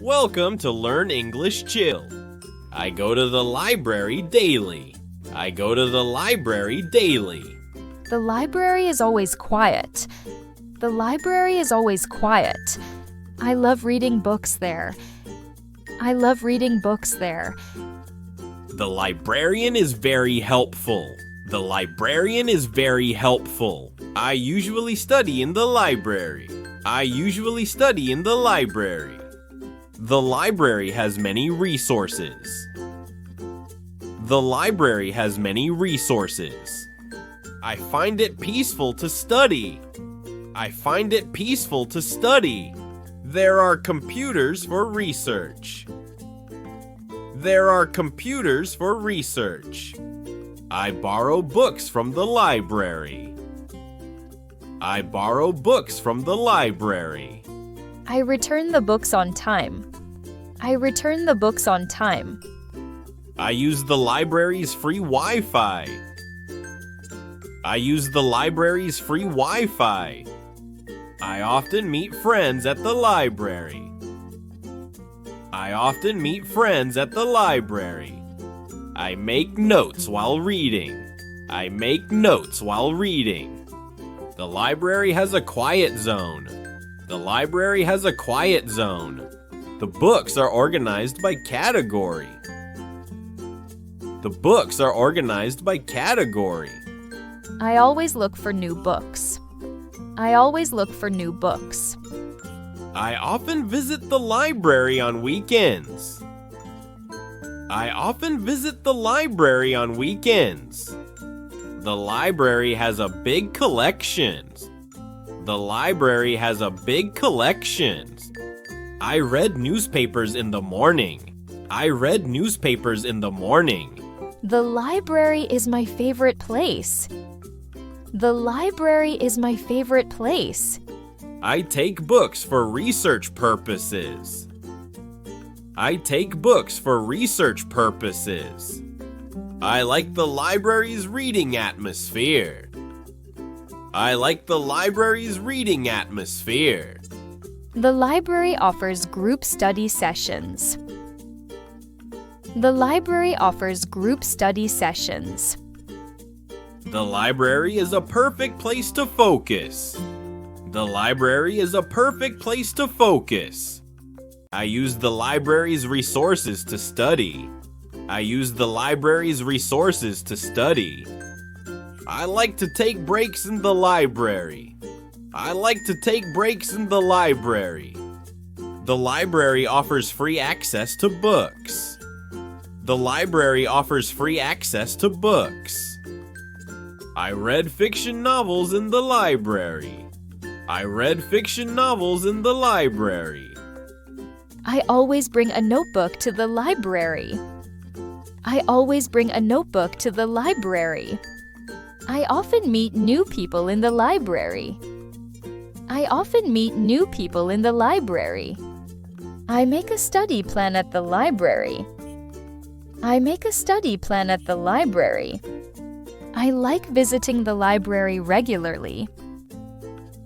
Welcome to Learn English Chill. I go to the library daily. I go to the library daily. The library is always quiet. The library is always quiet. I love reading books there. I love reading books there. The librarian is very helpful. The librarian is very helpful. I usually study in the library. I usually study in the library. The library has many resources. The library has many resources. I find it peaceful to study. I find it peaceful to study. There are computers for research. There are computers for research. I borrow books from the library. I borrow books from the library. I return the books on time. I return the books on time. I use the library's free Wi-Fi. I use the library's free Wi-Fi. I often meet friends at the library. I often meet friends at the library. I make notes while reading. I make notes while reading. The library has a quiet zone. The library has a quiet zone. The books are organized by category. The books are organized by category. I always look for new books. I always look for new books. I often visit the library on weekends. I often visit the library on weekends. The library has a big collection. The library has a big collection. I read newspapers in the morning. I read newspapers in the morning. The library is my favorite place. The library is my favorite place. I take books for research purposes. I take books for research purposes. I like the library's reading atmosphere. I like the library's reading atmosphere. The library offers group study sessions. The library offers group study sessions. The library is a perfect place to focus. The library is a perfect place to focus. I use the library's resources to study. I use the library's resources to study. I like to take breaks in the library. I like to take breaks in the library. The library offers free access to books. The library offers free access to books. I read fiction novels in the library. I read fiction novels in the library. I always bring a notebook to the library. I always bring a notebook to the library. I often meet new people in the library. I often meet new people in the library. I make a study plan at the library. I make a study plan at the library. I like visiting the library regularly.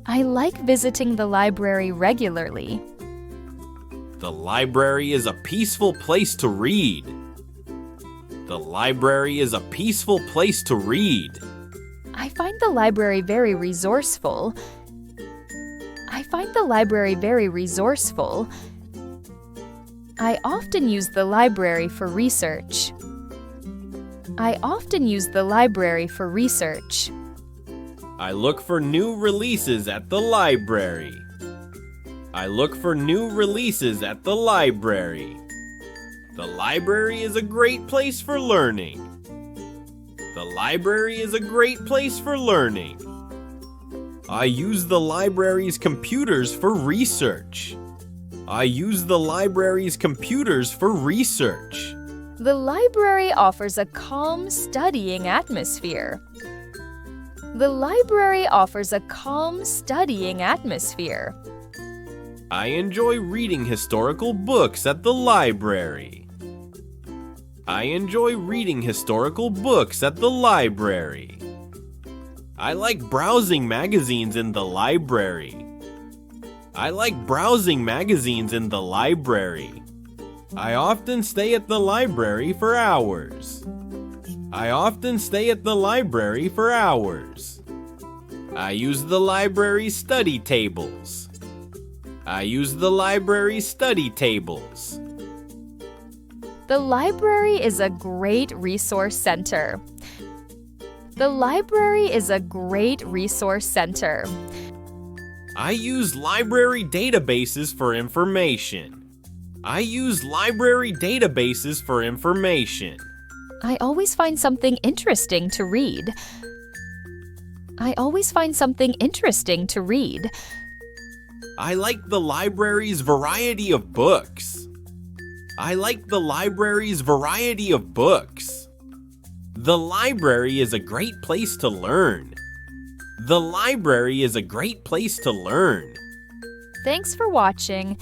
I like visiting the library regularly. The library is a peaceful place to read. The library is a peaceful place to read. I find the library very resourceful. I find the library very resourceful. I often use the library for research. I often use the library for research. I look for new releases at the library. I look for new releases at the library. The library is a great place for learning. The library is a great place for learning. I use the library's computers for research. I use the library's computers for research. The library offers a calm studying atmosphere. The library offers a calm studying atmosphere. I enjoy reading historical books at the library. I enjoy reading historical books at the library. I like browsing magazines in the library. I like browsing magazines in the library. I often stay at the library for hours. I often stay at the library for hours. I use the library study tables. I use the library study tables. The library is a great resource center. The library is a great resource center. I use library databases for information. I use library databases for information. I always find something interesting to read. I always find something interesting to read. I like the library's variety of books. I like the library's variety of books. The library is a great place to learn. The library is a great place to learn. Thanks for watching.